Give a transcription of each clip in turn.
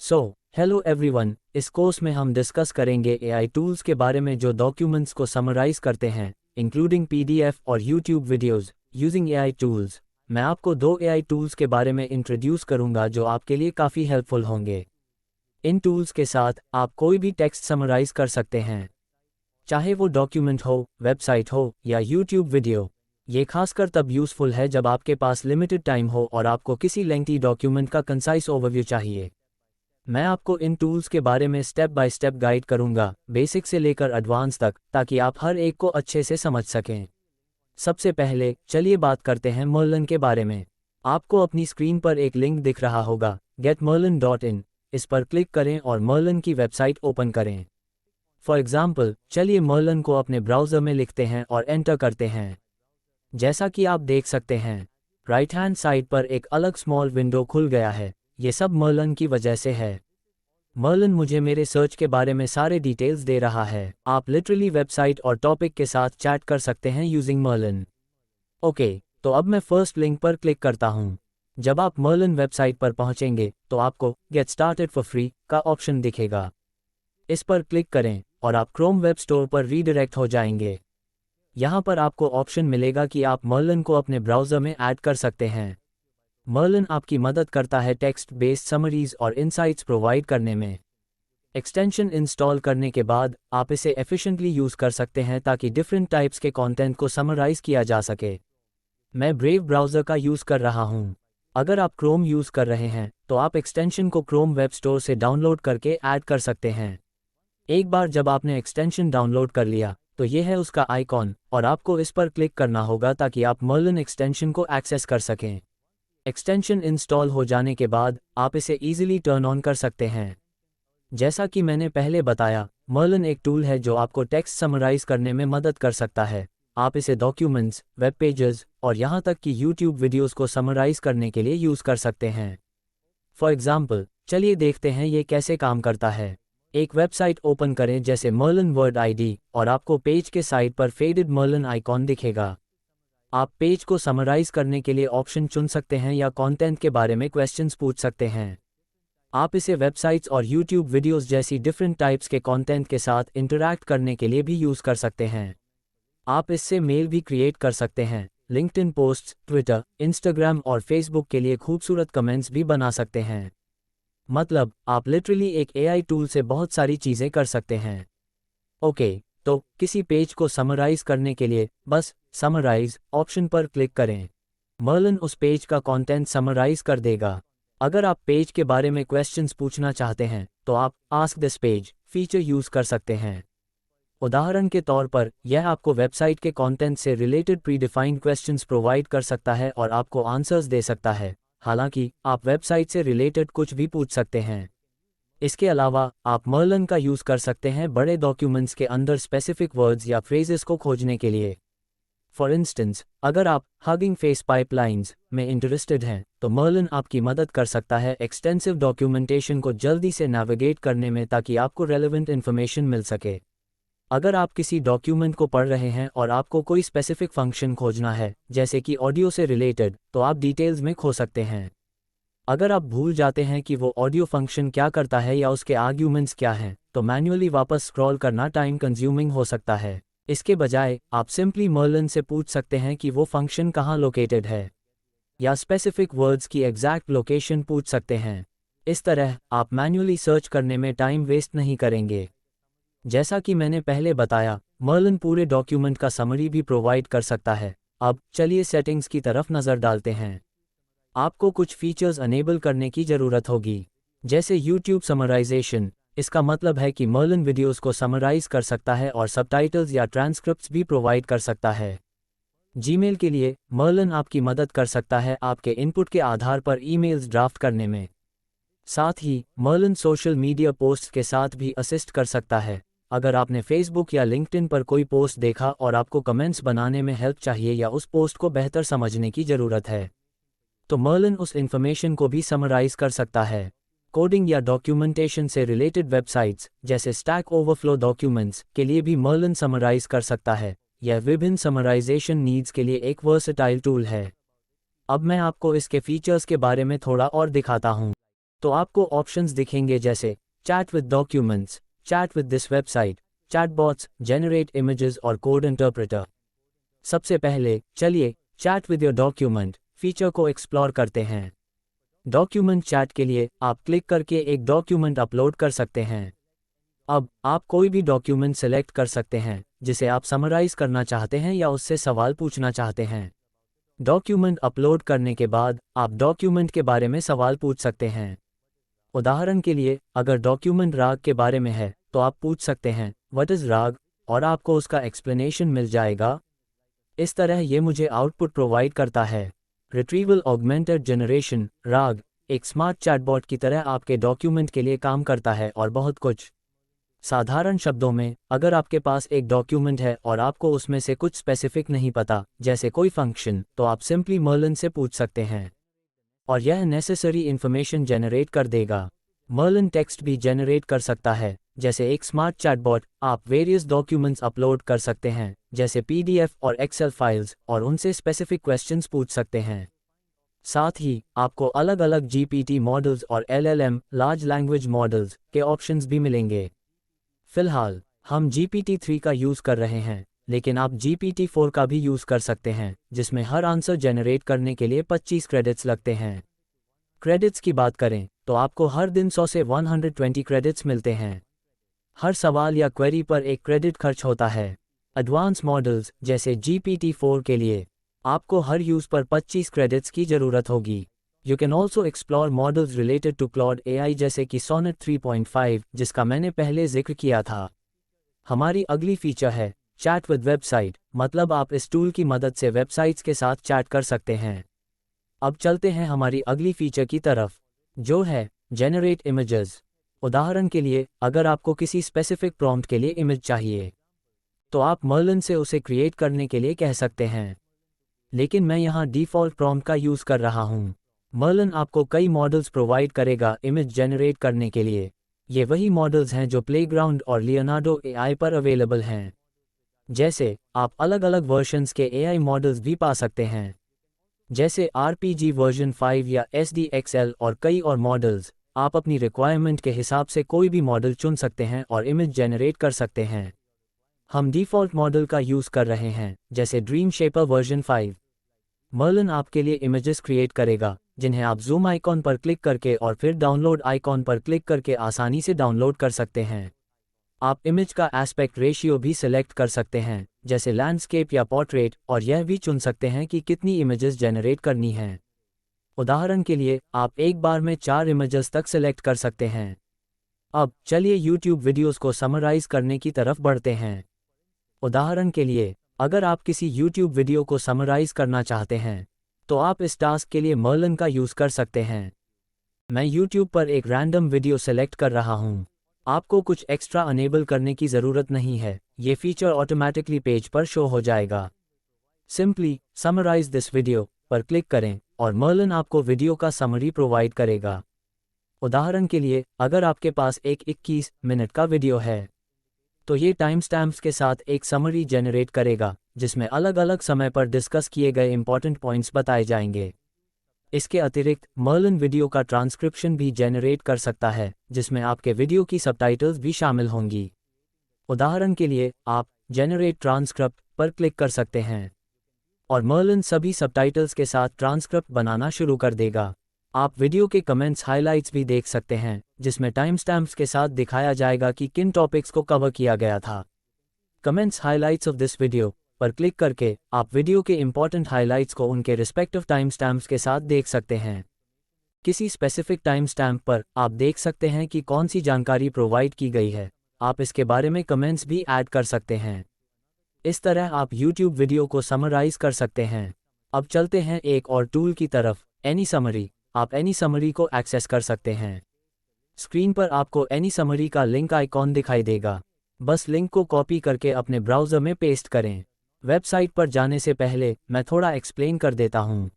Hello everyone, इस course में हम डिस्कस करेंगे एआई टूल्स के बारे में जो डॉक्यूमेंट्स को समराइज करते हैं, इंक्लूडिंग पीडीएफ और YouTube videos using AI tools. मैं आपको दो एआई टूल्स के बारे में इंट्रोड्यूस करूंगा जो आपके लिए काफ़ी हेल्पफुल होंगे। इन टूल्स के साथ आप कोई भी टेक्स्ट समराइज कर सकते हैं, चाहे वो डॉक्यूमेंट हो, वेबसाइट हो या यूट्यूब वीडियो। ये खासकर तब यूज़फुल है जब आपके पास लिमिटेड टाइम हो और आपको किसी लेंथी डॉक्यूमेंट का कंसाइज ओवरव्यू चाहिए। मैं आपको इन टूल्स के बारे में स्टेप बाय स्टेप गाइड करूंगा, बेसिक से लेकर एडवांस तक, ताकि आप हर एक को अच्छे से समझ सकें। सबसे पहले चलिए बात करते हैं मर्लिन के बारे में। आपको अपनी स्क्रीन पर एक लिंक दिख रहा होगा, getmerlin.in। इस पर क्लिक करें और मर्लिन की वेबसाइट ओपन करें। फॉर एग्जाम्पल, चलिए मर्लिन को अपने ब्राउज़र में लिखते हैं और एंटर करते हैं। जैसा कि आप देख सकते हैं, राइट हैंड साइड पर एक अलग स्मॉल विंडो खुल गया है। ये सब मर्लिन की वजह से है। मर्लिन मुझे मेरे सर्च के बारे में सारे डिटेल्स दे रहा है। आप लिटरली वेबसाइट और टॉपिक के साथ चैट कर सकते हैं यूजिंग मर्लिन। ओके, तो अब मैं फर्स्ट लिंक पर क्लिक करता हूँ। जब आप मर्लिन वेबसाइट पर पहुँचेंगे तो आपको गेट स्टार्टेड फॉर फ्री का ऑप्शन दिखेगा। इस पर क्लिक करें और आप क्रोम वेब स्टोर पर रीडायरेक्ट हो जाएंगे। यहाँ पर आपको ऑप्शन मिलेगा कि आप मर्लिन को अपने ब्राउज़र में ऐड कर सकते हैं। मर्लिन आपकी मदद करता है टेक्स्ट बेस्ड समरीज और इनसाइट्स प्रोवाइड करने में। एक्सटेंशन इंस्टॉल करने के बाद आप इसे एफिशिएंटली यूज़ कर सकते हैं ताकि डिफरेंट टाइप्स के कंटेंट को समराइज किया जा सके। मैं ब्रेव ब्राउज़र का यूज़ कर रहा हूँ। अगर आप क्रोम यूज़ कर रहे हैं तो आप एक्सटेंशन को क्रोम वेब स्टोर से डाउनलोड करके ऐड कर सकते हैं। एक बार जब आपने एक्सटेंशन डाउनलोड कर लिया तो ये है उसका आइकॉन, और आपको इस पर क्लिक करना होगा ताकि आप मर्लिन एक्सटेंशन को एक्सेस कर सकें। एक्सटेंशन इंस्टॉल हो जाने के बाद आप इसे ईजिली टर्न ऑन कर सकते हैं। जैसा कि मैंने पहले बताया, मर्लिन एक टूल है जो आपको टेक्स्ट समराइज करने में मदद कर सकता है। आप इसे डॉक्यूमेंट्स, वेब पेजेस और यहाँ तक कि यूट्यूब वीडियोस को समराइज करने के लिए यूज़ कर सकते हैं। फॉर एग्जाम्पल, चलिए देखते हैं ये कैसे काम करता है। एक वेबसाइट ओपन करें जैसे मर्लिन वर्ड आईडी, और आपको पेज के साइड पर फेडेड मर्लिन आइकॉन दिखेगा। आप पेज को समराइज करने के लिए ऑप्शन चुन सकते हैं या कंटेंट के बारे में क्वेश्चंस पूछ सकते हैं। आप इसे वेबसाइट्स और यूट्यूब वीडियोस जैसी डिफरेंट टाइप्स के कंटेंट के साथ इंटरैक्ट करने के लिए भी यूज़ कर सकते हैं। आप इससे मेल भी क्रिएट कर सकते हैं। लिंक्डइन पोस्ट्स, ट्विटर, इंस्टाग्राम और फेसबुक के लिए खूबसूरत कमेंट्स भी बना सकते हैं। मतलब, आप लिटरली एक एआई टूल से बहुत सारी चीज़ें कर सकते हैं। ओके, तो किसी पेज को समराइज करने के लिए बस समराइज ऑप्शन पर क्लिक करें। मर्लिन उस पेज का कंटेंट समराइज कर देगा। अगर आप पेज के बारे में क्वेश्चंस पूछना चाहते हैं तो आप ask this page feature use कर सकते हैं। उदाहरण के तौर पर, यह आपको वेबसाइट के कंटेंट से रिलेटेड प्रीडिफाइंड क्वेश्चंस प्रोवाइड कर सकता है और आपको आंसर्स दे सकता है। हालांकि आप वेबसाइट से रिलेटेड कुछ भी पूछ सकते हैं। इसके अलावा आप मर्लिन का यूज़ कर सकते हैं बड़े डॉक्यूमेंट्स के अंदर स्पेसिफिक वर्ड्स या फ्रेजेस को खोजने के लिए। फॉर इंस्टेंस, अगर आप हगिंग फेस पाइपलाइंस में इंटरेस्टेड हैं तो मर्लिन आपकी मदद कर सकता है एक्सटेंसिव डॉक्यूमेंटेशन को जल्दी से नेविगेट करने में ताकि आपको रेलेवेंट इन्फॉर्मेशन मिल सके। अगर आप किसी डॉक्यूमेंट को पढ़ रहे हैं और आपको कोई स्पेसिफिक फंक्शन खोजना है, जैसे कि ऑडियो से रिलेटेड, तो आप डिटेल्स में खो सकते हैं। अगर आप भूल जाते हैं कि वो ऑडियो फंक्शन क्या करता है या उसके आर्ग्यूमेंट्स क्या हैं, तो मैन्युअली वापस स्क्रॉल करना टाइम कंज्यूमिंग हो सकता है। इसके बजाय आप सिंपली मर्लिन से पूछ सकते हैं कि वो फंक्शन कहाँ लोकेटेड है, या स्पेसिफिक वर्ड्स की एग्जैक्ट लोकेशन पूछ सकते हैं। इस तरह आप मैन्युअली सर्च करने में टाइम वेस्ट नहीं करेंगे। जैसा कि मैंने पहले बताया, मर्लिन पूरे डॉक्यूमेंट का समरी भी प्रोवाइड कर सकता है। अब चलिए सेटिंग्स की तरफ नज़र डालते हैं। आपको कुछ फीचर्स अनेबल करने की ज़रूरत होगी, जैसे यूट्यूब समराइजेशन। इसका मतलब है कि मर्लिन वीडियोस को समराइज कर सकता है और सबटाइटल्स या ट्रांसक्रिप्ट्स भी प्रोवाइड कर सकता है। जीमेल के लिए मर्लिन आपकी मदद कर सकता है आपके इनपुट के आधार पर ईमेल्स ड्राफ्ट करने में। साथ ही मर्लिन सोशल मीडिया पोस्ट्स के साथ भी असिस्ट कर सकता है। अगर आपने फेसबुक या लिंक्डइन पर कोई पोस्ट देखा और आपको कमेंट्स बनाने में हेल्प चाहिए या उस पोस्ट को बेहतर समझने की ज़रूरत है, तो मर्लिन उस इन्फॉर्मेशन को भी समराइज कर सकता है। कोडिंग या डॉक्यूमेंटेशन से रिलेटेड वेबसाइट्स जैसे स्टैक ओवरफ्लो डॉक्यूमेंट्स के लिए भी मर्लिन समराइज कर सकता है। यह विभिन्न समराइजेशन नीड्स के लिए एक वर्सेटाइल टूल है। अब मैं आपको इसके फीचर्स के बारे में थोड़ा और दिखाता हूँ। तो आपको ऑप्शंस दिखेंगे जैसे chat with documents, chat with this website, chatbots, generate images और कोड इंटरप्रेटर। सबसे पहले चलिए chat with your document feature को एक्सप्लोर करते हैं। डॉक्यूमेंट चैट के लिए आप क्लिक करके एक डॉक्यूमेंट अपलोड कर सकते हैं। अब आप कोई भी डॉक्यूमेंट सेलेक्ट कर सकते हैं जिसे आप समराइज करना चाहते हैं या उससे सवाल पूछना चाहते हैं। डॉक्यूमेंट अपलोड करने के बाद आप डॉक्यूमेंट के बारे में सवाल पूछ सकते हैं। उदाहरण के लिए अगर डॉक्यूमेंट राग के बारे में है तो आप पूछ सकते हैं व्हाट इज़ राग, और आपको उसका एक्सप्लेनेशन मिल जाएगा। इस तरह ये मुझे आउटपुट प्रोवाइड करता है। रिट्रीवल ऑगमेंटेड जनरेशन राग एक स्मार्ट चैटबॉट की तरह आपके डॉक्यूमेंट के लिए काम करता है और बहुत कुछ। साधारण शब्दों में, अगर आपके पास एक डॉक्यूमेंट है और आपको उसमें से कुछ स्पेसिफिक नहीं पता, जैसे कोई फंक्शन, तो आप सिंपली मर्लिन से पूछ सकते हैं और यह नेसेसरी इन्फॉर्मेशन जनरेट कर देगा। मर्लिन टेक्स्ट भी जनरेट कर सकता है। जैसे एक स्मार्ट चैटबॉट, आप वेरियस डॉक्यूमेंट्स अपलोड कर सकते हैं जैसे PDF और एक्सेल फाइल्स और उनसे स्पेसिफिक क्वेश्चंस पूछ सकते हैं। साथ ही आपको अलग अलग GPT मॉडल्स और LLM लार्ज लैंग्वेज मॉडल्स के ऑप्शंस भी मिलेंगे। फिलहाल हम GPT-3 का यूज़ कर रहे हैं, लेकिन आप GPT-4 का भी यूज़ कर सकते हैं जिसमें हर आंसर जनरेट करने के लिए 25 क्रेडिट्स लगते हैं। क्रेडिट्स की बात करें तो आपको हर दिन 100 से 120 क्रेडिट्स मिलते हैं। हर सवाल या क्वेरी पर एक क्रेडिट खर्च होता है। एडवांस मॉडल्स जैसे GPT-4 के लिए आपको हर यूज़ पर 25 क्रेडिट्स की ज़रूरत होगी। You can also explore models related to Claude AI जैसे कि सोनेट 3.5 जिसका मैंने पहले जिक्र किया था। हमारी अगली फीचर है चैट विद वेबसाइट, मतलब आप इस टूल की मदद से वेबसाइट्स के साथ चैट कर सकते हैं। अब चलते हैं हमारी अगली फीचर की तरफ, जो है जनरेट इमेजेस। उदाहरण के लिए अगर आपको किसी स्पेसिफिक प्रॉम्प्ट के लिए इमेज चाहिए तो आप मर्लिन से उसे क्रिएट करने के लिए कह सकते हैं, लेकिन मैं यहाँ डिफ़ॉल्ट प्रॉम्प्ट का यूज़ कर रहा हूँ। मर्लिन आपको कई मॉडल्स प्रोवाइड करेगा इमेज जनरेट करने के लिए। ये वही मॉडल्स हैं जो प्लेग्राउंड और लियोनार्डो AI पर अवेलेबल हैं। जैसे आप अलग अलग वर्जन्स के AI मॉडल्स भी पा सकते हैं, जैसे RPG वर्जन 5 या SDXL और कई और मॉडल्स। आप अपनी रिक्वायरमेंट के हिसाब से कोई भी मॉडल चुन सकते हैं और इमेज जनरेट कर सकते हैं। हम डिफ़ॉल्ट मॉडल का यूज़ कर रहे हैं, जैसे ड्रीम शेपर वर्जन 5। मर्लिन आपके लिए इमेजेस क्रिएट करेगा जिन्हें आप जूम आइकॉन पर क्लिक करके और फिर डाउनलोड आइकॉन पर क्लिक करके आसानी से डाउनलोड कर सकते हैं। आप इमेज का एस्पेक्ट रेशियो भी सिलेक्ट कर सकते हैं, जैसे लैंडस्केप या पोर्ट्रेट, और यह भी चुन सकते हैं कि कितनी इमेजेस जनरेट करनी हैं। उदाहरण के लिए आप एक बार में 4 इमेजेस तक सिलेक्ट कर सकते हैं। अब चलिए YouTube वीडियोस को समराइज करने की तरफ बढ़ते हैं। उदाहरण के लिए अगर आप किसी YouTube वीडियो को समराइज करना चाहते हैं तो आप इस टास्क के लिए मर्लिन का यूज़ कर सकते हैं। मैं YouTube पर एक रैंडम वीडियो सेलेक्ट कर रहा हूँ। आपको कुछ एक्स्ट्रा अनेबल करने की ज़रूरत नहीं है, ये फीचर ऑटोमेटिकली पेज पर शो हो जाएगा। सिंपली समराइज दिस वीडियो पर क्लिक करें और मर्लिन आपको वीडियो का समरी प्रोवाइड करेगा। उदाहरण के लिए अगर आपके पास एक 21 मिनट का वीडियो है तो ये टाइम स्टैम्प्स के साथ एक समरी जनरेट करेगा जिसमें अलग अलग समय पर डिस्कस किए गए इंपॉर्टेंट पॉइंट्स बताए जाएंगे। इसके अतिरिक्त मर्लिन वीडियो का ट्रांसक्रिप्शन भी जनरेट कर सकता है जिसमें आपके वीडियो की सबटाइटल्स भी शामिल होंगी। उदाहरण के लिए आप जनरेट ट्रांसक्रिप्ट पर क्लिक कर सकते हैं और मर्लिन सभी सबटाइटल्स के साथ ट्रांसक्रिप्ट बनाना शुरू कर देगा। आप वीडियो के कमेंट्स हाइलाइट्स भी देख सकते हैं जिसमें टाइम स्टैम्प्स के साथ दिखाया जाएगा कि किन टॉपिक्स को कवर किया गया था। Comments highlights of this video पर क्लिक करके आप वीडियो के इंपॉर्टेंट हाइलाइट्स को उनके रिस्पेक्टिव टाइम स्टैम्प्स के साथ देख सकते हैं। किसी स्पेसिफिक टाइम स्टैम्प पर आप देख सकते हैं कि कौन सी जानकारी प्रोवाइड की गई है। आप इसके बारे में कमेंट्स भी ऐड कर सकते हैं। इस तरह आप YouTube वीडियो को समराइज कर सकते हैं। अब चलते हैं एक और टूल की तरफ, एनी समरी। आप एनी समरी को एक्सेस कर सकते हैं। स्क्रीन पर आपको एनी समरी का लिंक आइकॉन दिखाई देगा। बस लिंक को कॉपी करके अपने ब्राउज़र में पेस्ट करें। वेबसाइट पर जाने से पहले मैं थोड़ा एक्सप्लेन कर देता हूँ।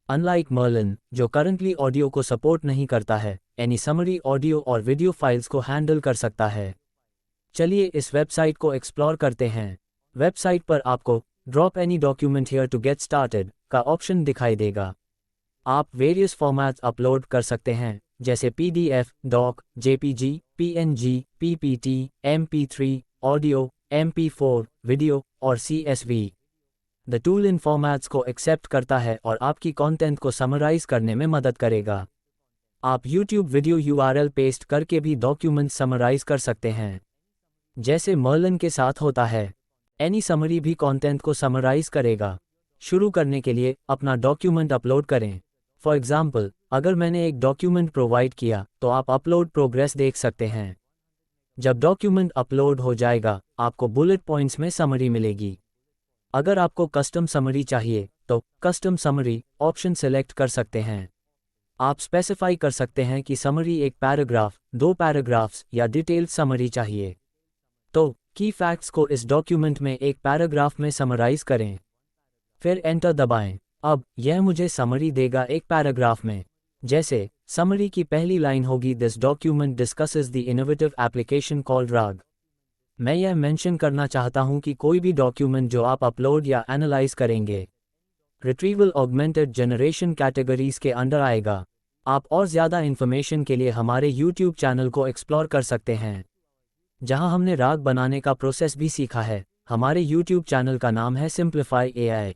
अनलाइक मर्लिन, जो करंटली ऑडियो को सपोर्ट नहीं करता है, एनी समरी ऑडियो और वीडियो फाइल्स को हैंडल कर सकता है। चलिए इस वेबसाइट को एक्सप्लोर करते हैं। वेबसाइट पर आपको drop any document here to get started का ऑप्शन दिखाई देगा। आप वेरियस फॉर्मेट्स अपलोड कर सकते हैं जैसे PDF, doc, JPG, PNG, PPT, MP3, audio, MP4, video और CSV। The tool in formats को एक्सेप्ट करता है और आपकी कंटेंट को समराइज करने में मदद करेगा। आप YouTube वीडियो URL पेस्ट करके भी डॉक्यूमेंट समराइज कर सकते हैं, जैसे मर्लिन के साथ होता है। एनी समरी भी कंटेंट को समराइज करेगा। शुरू करने के लिए अपना डॉक्यूमेंट अपलोड करें। फॉर एग्जाम्पल, अगर मैंने एक डॉक्यूमेंट प्रोवाइड किया तो आप अपलोड प्रोग्रेस देख सकते हैं। जब डॉक्यूमेंट अपलोड हो जाएगा, आपको बुलेट पॉइंट्स में समरी मिलेगी। अगर आपको कस्टम समरी चाहिए तो कस्टम समरी ऑप्शन सेलेक्ट कर सकते हैं। आप स्पेसिफाई कर सकते हैं कि समरी एक पैराग्राफ, 2 पैराग्राफ्स या डिटेल्ड समरी चाहिए। तो की फैक्ट्स को इस डॉक्यूमेंट में एक पैराग्राफ में समराइज करें, फिर एंटर दबाएं। अब यह मुझे समरी देगा एक पैराग्राफ में। जैसे समरी की पहली लाइन होगी, this document discusses the innovative application called राग। मैं यह मेंशन करना चाहता हूं कि कोई भी डॉक्यूमेंट जो आप अपलोड या एनालाइज करेंगे, रिट्रीवल ऑगमेंटेड जनरेशन कैटेगरीज के अंडर आएगा। आप और ज़्यादा इन्फॉर्मेशन के लिए हमारे YouTube चैनल को एक्सप्लोर कर सकते हैं, जहां हमने राग बनाने का प्रोसेस भी सीखा है। हमारे YouTube चैनल का नाम है सिंप्लीफाई AI।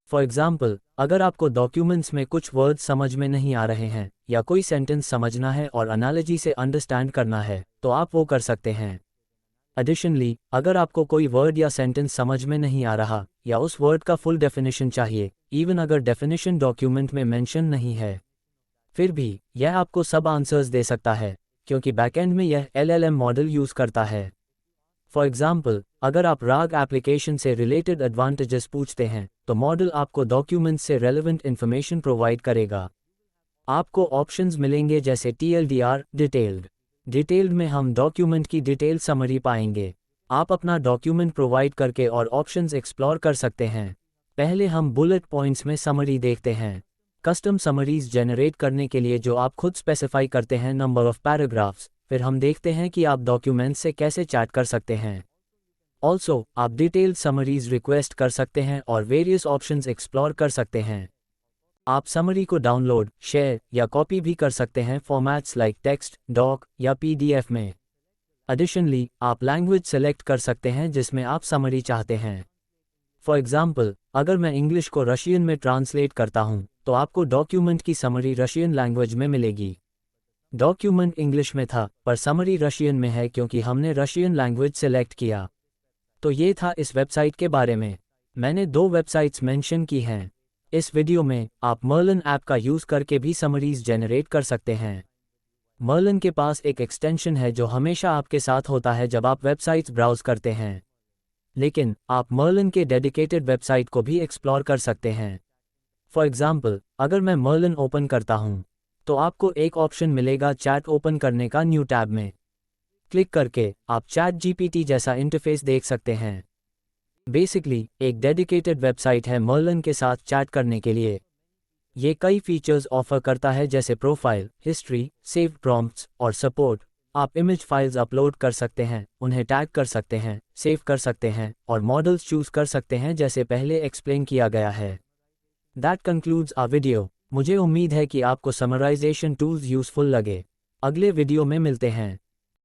फॉर एग्जाम्पल, अगर आपको डॉक्यूमेंट्स में कुछ वर्ड्स समझ में नहीं आ रहे हैं या कोई सेंटेंस समझना है और एनालॉजी से अंडरस्टैंड करना है, तो आप वो कर सकते हैं। एडिशनली, अगर आपको कोई वर्ड या सेंटेंस समझ में नहीं आ रहा या उस वर्ड का फुल डेफिनेशन चाहिए, इवन अगर डेफिनेशन डॉक्यूमेंट में मेंशन नहीं है, फिर भी यह आपको सब आंसर्स दे सकता है, क्योंकि बैकएंड में यह LLM मॉडल यूज़ करता है। फॉर एग्जाम्पल, अगर आप राग एप्लीकेशन से रिलेटेड एडवांटेजेस पूछते हैं, तो मॉडल आपको डॉक्यूमेंट से रेलेवेंट इन्फॉर्मेशन प्रोवाइड करेगा। आपको ऑप्शंस मिलेंगे जैसे TLDR, डिटेल्ड। डिटेल्ड में हम डॉक्यूमेंट की डिटेल समरी पाएंगे। आप अपना डॉक्यूमेंट प्रोवाइड करके और ऑप्शंस एक्सप्लोर कर सकते हैं। पहले हम बुलेट पॉइंट्स में समरी देखते हैं। कस्टम समरीज जनरेट करने के लिए जो आप खुद स्पेसिफाई करते हैं नंबर ऑफ पैराग्राफ्स, फिर हम देखते हैं कि आप डॉक्यूमेंट से कैसे चैट कर सकते हैं। ऑल्सो आप डिटेल्ड समरीज रिक्वेस्ट कर सकते हैं और वेरियस ऑप्शंस एक्सप्लोर कर सकते हैं। आप समरी को डाउनलोड, शेयर या कॉपी भी कर सकते हैं फॉर्मेट्स लाइक टेक्स्ट, डॉक या PDF में। एडिशनली, आप लैंग्वेज सेलेक्ट कर सकते हैं जिसमें आप समरी चाहते हैं। फॉर एग्जाम्पल, अगर मैं इंग्लिश को रशियन में ट्रांसलेट करता हूं, तो आपको डॉक्यूमेंट की समरी रशियन लैंग्वेज में मिलेगी। डॉक्यूमेंट इंग्लिश में था पर समरी रशियन में है क्योंकि हमने रशियन लैंग्वेज सेलेक्ट किया। तो ये था इस वेबसाइट के बारे में। मैंने 2 वेबसाइट्स मेंशन की हैं। इस वीडियो में आप मर्लिन ऐप का यूज़ करके भी समरीज जनरेट कर सकते हैं। मर्लिन के पास एक एक्सटेंशन है जो हमेशा आपके साथ होता है जब आप वेबसाइट्स ब्राउज करते हैं, लेकिन आप मर्लिन के डेडिकेटेड वेबसाइट को भी एक्सप्लोर कर सकते हैं। फॉर एग्जाम्पल, अगर मैं मर्लिन ओपन करता हूं, तो आपको एक ऑप्शन मिलेगा चैट ओपन करने का न्यू टैब में। क्लिक करके आप ChatGPT जैसा इंटरफेस देख सकते हैं। बेसिकली एक डेडिकेटेड वेबसाइट है मर्लिन के साथ चैट करने के लिए। ये कई फीचर्स ऑफर करता है जैसे प्रोफाइल, हिस्ट्री, सेव्ड प्रॉम्प्ट्स और सपोर्ट। आप इमेज फाइल्स अपलोड कर सकते हैं, उन्हें टैग कर सकते हैं, सेव कर सकते हैं और मॉडल्स चूज कर सकते हैं जैसे पहले एक्सप्लेन किया गया है। That concludes our video. मुझे उम्मीद है कि आपको समराइजेशन टूल्स यूजफुल लगे। अगले वीडियो में मिलते हैं।